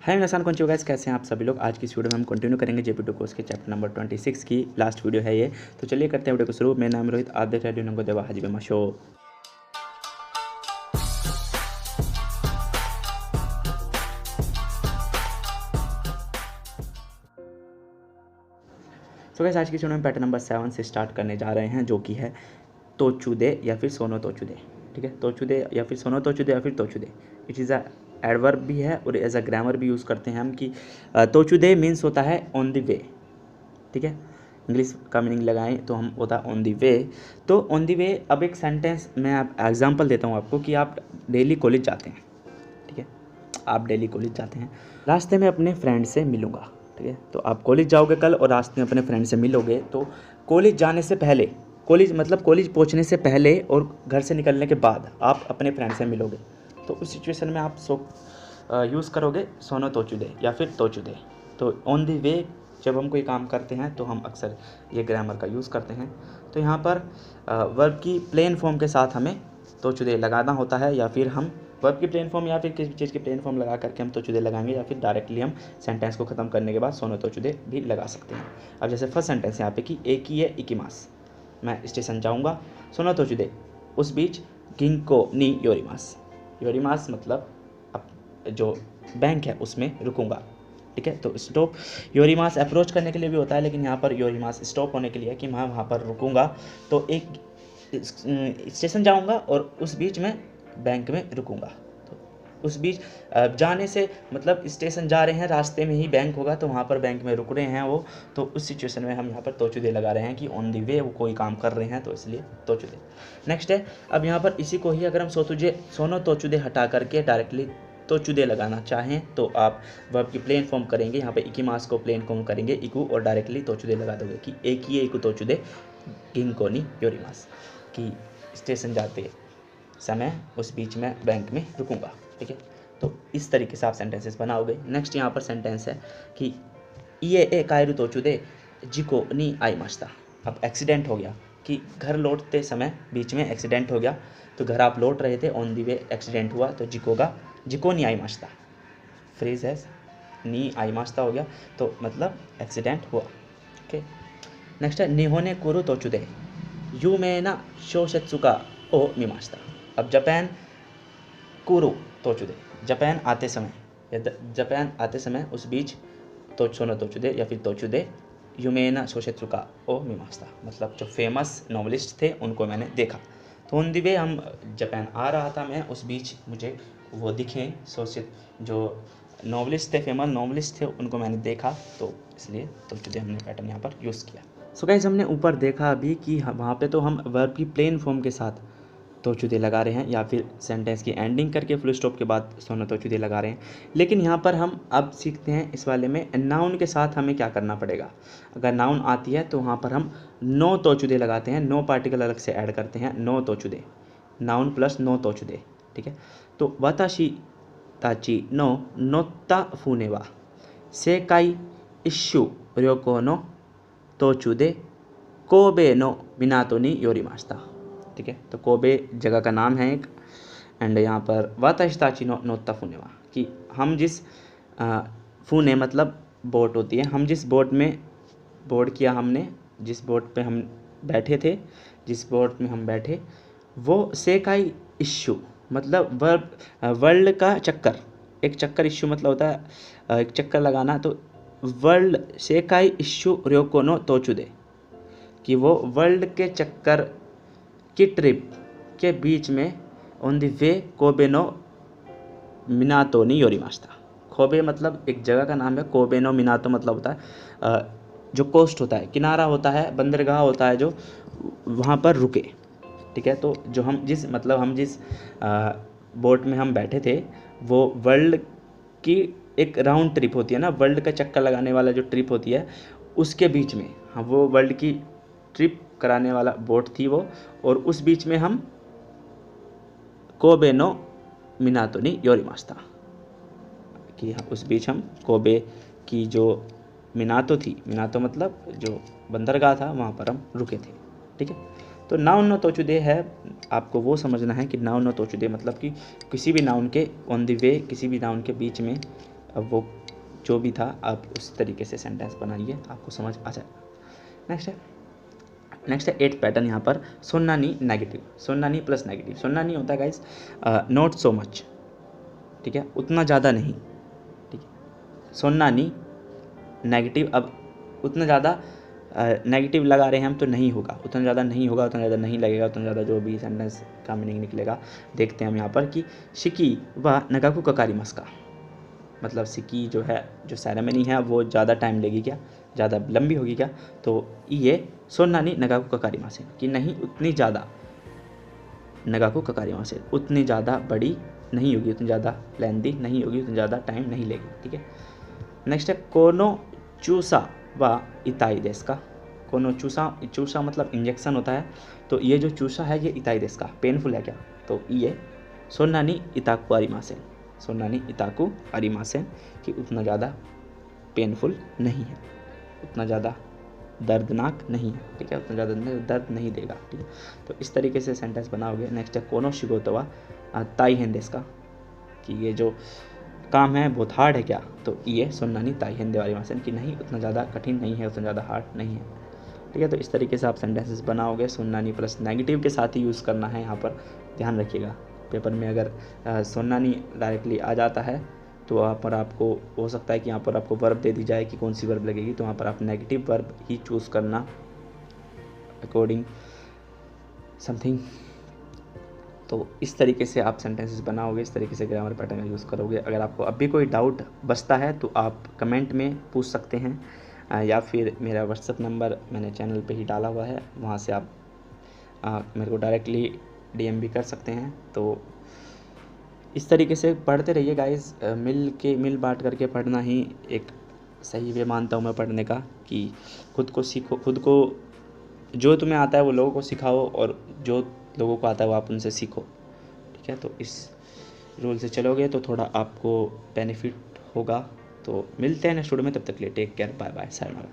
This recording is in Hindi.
हाय मिनासान कौन गाइस, कैसे हैं आप सभी लोग। आज की इस वीडियो में हम कंटिन्यू करेंगे जेपी कोर्स के चैप्टर नंबर 26 की लास्ट वीडियो है ये। तो चलिए करते हैं वीडियो को शुरू। मेरा नाम रोहित, आप देख रहे हैं देवा हाजी बेमा शो। तो गाइस आज की वीडियो में पैटर्न नंबर 7 से स्टार्ट करने जा रहे हैं, जो कि है तोचुदे या फिर सोनो तोचुदे। ठीक है, तोचुदे या फिर सोनो तोचुदे या फिर तोचुदे, इट इज़ अ एडवर्ब भी है और एज अ ग्रामर भी यूज़ करते हैं हम कि तोचुदे मीन्स होता है ऑन द वे। ठीक है, इंग्लिश का मीनिंग लगाएं तो हम होता है ऑन द वे। तो ऑन द वे, अब एक सेंटेंस मैं आप एग्जांपल देता हूँ आपको कि आप डेली कॉलेज जाते हैं। ठीक है, आप डेली कॉलेज जाते हैं, रास्ते में अपने फ्रेंड से मिलूँगा। ठीक है, तो आप कॉलेज जाओगे कल और रास्ते में अपने फ्रेंड से मिलोगे। तो कॉलेज जाने से पहले, कॉलेज मतलब कॉलेज पहुंचने से पहले और घर से निकलने के बाद आप अपने फ्रेंड से मिलोगे। तो उस सिचुएशन में आप यूज़ करोगे सोनो तोचुदे या फिर तोचुदे। तो ऑन द वे जब हम कोई काम करते हैं तो हम अक्सर ये ग्रामर का यूज़ करते हैं। तो यहाँ पर वर्ब की प्लेन फॉर्म के साथ हमें तोचुदे लगाना होता है, या फिर हम वर्ब की प्लेन फॉर्म या फिर किसी चीज़ की प्लेन फॉर्म लगा करके हम तोचुदे लगाएंगे, या फिर डायरेक्टली हम सेंटेंस को ख़त्म करने के बाद सोनो तोचुदे भी लगा सकते हैं। अब जैसे फर्स्ट सेंटेंस यहाँ पे कि एकी है इकिमास, मैं स्टेशन जाऊँगा, सोनो तोचुदे उस बीच गिंको नी योरिमास। योरिमास मतलब अब जो बैंक है उसमें रुकूंगा। ठीक है, तो स्टॉप योरिमास अप्रोच करने के लिए भी होता है, लेकिन यहाँ पर योरिमास स्टॉप होने के लिए है कि मैं वहाँ पर रुकूंगा। तो एक स्टेशन जाऊँगा और उस बीच में बैंक में रुकूंगा। तो उस बीच जाने से मतलब स्टेशन जा रहे हैं, रास्ते में ही बैंक होगा, तो वहाँ पर बैंक में रुक रहे हैं वो। तो उस सिचुएशन में हम यहाँ पर तोचुदे लगा रहे हैं कि ऑन दी वे वो कोई काम कर रहे हैं, तो इसलिए तोचुदे। नेक्स्ट है, अब यहाँ पर इसी को ही अगर हम सोनो तोचुदे हटा करके डायरेक्टली तोचुदे लगाना चाहें तो आप वर्ब की प्लेन फॉर्म करेंगे, यहाँ पे इकिमास को प्लेन फॉर्म करेंगे इकू और डायरेक्टली तोचुदे लगा दोगे कि एक ही इकू तोचुदे गिंको नी योरिमास, कि स्टेशन जाते समय उस बीच में बैंक में रुकूंगा। ठीक है, तो इस तरीके से आप सेंटेंसेस बनाओगे। नेक्स्ट यहाँ पर सेंटेंस है कि ये ए कायरु तोचुदे जिको नी आई मास्ता। अब एक्सीडेंट हो गया, कि घर लौटते समय बीच में एक्सीडेंट हो गया, तो घर आप लौट रहे थे, ऑन दी वे एक्सीडेंट हुआ, तो जिको नी आई मास्ता फ्रेज है, नी आई मास्ता हो गया, तो मतलब एक्सीडेंट हुआ। ओके, नेक्स्ट है निहोने कुरु तोचुदे यूमेना शोशेत्सुका ओ मिमास्ता। अब जापान कुरु तोचुदे, जापान आते समय या जापान आते समय उस बीच सोनो तोचुदे या फिर तोचुदे यूमेना शोशेत्सुका ओ मिमास्ता, मतलब जो फेमस नॉवलिस्ट थे उनको मैंने देखा। तो ऑन दी वे हम जापान आ रहा था मैं, उस बीच मुझे वो दिखे शोशित जो नॉवलिस्ट थे, फेमस नॉवलिस्ट थे, उनको मैंने देखा, तो इसलिए तोचुदे हमने पैटर्न यहाँ पर यूज़ किया। सो गाइस हमने ऊपर देखा अभी कि वहाँ पे तो हम वर्ब की प्लेन फॉर्म के साथ तोचुदे लगा रहे हैं, या फिर सेंटेंस की एंडिंग करके फुल स्टॉप के बाद सोनो तोचुदे लगा रहे हैं। लेकिन यहाँ पर हम अब सीखते हैं इस वाले में नाउन के साथ हमें क्या करना पड़ेगा। अगर नाउन आती है तो वहाँ पर हम नो तोचुदे लगाते हैं, नो पार्टिकल अलग से ऐड करते हैं, नो तोचुदे, नाउन प्लस नो तोचुदे। ठीक है, तो वाताशी ताची नो नोत्ता फूनेवा सेकाई इश्यू ryoko नो तोचुदे कोबे नो मिनातो नी योरिमास्ता। ठीक है, तो कोबे जगह का नाम है एक, एंड यहाँ पर वाताशी ताची नो नोत्ता फूनेवा, कि हम जिस फूने मतलब बोट होती है, हम जिस बोट में बोर्ड किया हमने, जिस बोट पे हम बैठे थे, जिस बोट में हम बैठे, वो सेकाई इश्यू मतलब वर्ल्ड का चक्कर, एक चक्कर इश्यू मतलब होता है एक चक्कर लगाना। तो वर्ल्ड सेकाई इश्यू ryoko नो तोचुदे, कि वो वर्ल्ड के चक्कर की ट्रिप के बीच में ऑन द वे कोबे नो मिनातो नी योरिमास्ता। कोबे मतलब एक जगह का नाम है, कोबे नो मिनातो मतलब होता है जो कोस्ट होता है, किनारा होता है, बंदरगाह होता है जो वहाँ पर रुके। ठीक है, तो जो हम जिस बोट में हम बैठे थे वो वर्ल्ड की एक राउंड ट्रिप होती है ना, वर्ल्ड का चक्कर लगाने वाला जो ट्रिप होती है उसके बीच में, हाँ वो वर्ल्ड की ट्रिप कराने वाला बोट थी वो, और उस बीच में हम कोबे नो मिनातो नी योरिमास्ता, कि उस बीच हम कोबे की जो मिनातो थी, मिनातो मतलब जो बंदरगाह था, वहाँ पर हम रुके थे। ठीक है, तो नाउन नो तोचुदे है, आपको वो समझना है कि नाउन नो तोचुदे मतलब कि किसी भी नाउन के ऑन द वे, किसी भी नाउन के बीच में अब वो जो भी था आप उस तरीके से सेंटेंस बनाइए, आपको समझ आ जाएगा। नेक्स्ट है 8th पैटर्न यहाँ पर सोन्नानी नेगेटिव, सोन्नानी प्लस नेगेटिव। सोन्नानी होता है गाइस नॉट सो मच, ठीक है, उतना ज़्यादा नहीं, ठीक है। सोन्नानी नेगेटिव, अब उतना ज़्यादा नेगेटिव लगा रहे हैं हम तो नहीं होगा, उतना ज़्यादा नहीं होगा, उतना ज़्यादा नहीं लगेगा, उतना ज़्यादा जो भी सेंटेंस का मीनिंग निकलेगा। देखते हैं हम यहाँ पर कि शिकी व नगाकू ककारी मस्का, मतलब सिकी जो है, जो सेरेमनी है वो ज़्यादा टाइम लेगी क्या, ज़्यादा लंबी होगी क्या, तो ये सोन्नानी नगाकू ककारी मासे, कि नहीं उतनी ज़्यादा नगाकू ककारी मासे, उतनी ज़्यादा बड़ी नहीं होगी, उतनी ज़्यादा लेंदी नहीं होगी, उतनी ज़्यादा टाइम नहीं लेगी, ठीक है। नेक्स्ट है कोनो चूसा व इताई देश का। कोनो चूसा, चूसा मतलब इंजेक्शन होता है, तो ये जो चूसा है ये इताई देश का, पेनफुल है क्या, तो ये सोन्नानी इताकू आरिमासेन, सोन्नानी इताकू आरिमासेन, कि उतना ज़्यादा पेनफुल नहीं है, उतना ज़्यादा दर्दनाक नहीं है, ठीक है, उतना ज़्यादा दर्द नहीं देगा, ठीक है। तो इस तरीके से सेंटेंस बनाओगे। नेक्स्ट है कोनो शिगोतवा ताई हेंदेस का, कि ये जो काम है बहुत हार्ड है क्या, तो ये सोन्नानी ताई हेंदे वाली मासन, कि नहीं उतना ज़्यादा कठिन नहीं है, उतना ज़्यादा हार्ड नहीं है, ठीक है। तो इस तरीके से आप सेंटेंसेस बनाओगे। सोन्नानी प्लस नेगेटिव के साथ ही यूज़ करना है, यहाँ पर ध्यान रखिएगा। पेपर में अगर सोन्नानी डायरेक्टली आ जाता है तो वहाँ पर आपको हो सकता है कि यहाँ पर आपको वर्ब दे दी जाए कि कौन सी वर्ब लगेगी, तो वहाँ पर आप नेगेटिव वर्ब ही चूज़ करना अकॉर्डिंग समथिंग। तो इस तरीके से आप सेंटेंसेस बनाओगे, इस तरीके से ग्रामर पैटर्न का यूज़ करोगे। अगर आपको अब भी कोई डाउट बचता है तो आप कमेंट में पूछ सकते हैं, या फिर मेरा व्हाट्सएप नंबर मैंने चैनल पे ही डाला हुआ है, वहाँ से आप मेरे को डायरेक्टली DM भी कर सकते हैं। तो इस तरीके से पढ़ते रहिए गाइस, मिल बांट करके पढ़ना ही एक सही वे मानता हूँ मैं पढ़ने का, कि खुद को सीखो, खुद को जो तुम्हें आता है वो लोगों को सिखाओ, और जो लोगों को आता है वो आप उनसे सीखो, ठीक है। तो इस रूल से चलोगे तो थोड़ा आपको बेनिफिट होगा। तो मिलते हैं नेक्स्ट वीडियो में, तब तक के लिए take care, bye bye, sayonara.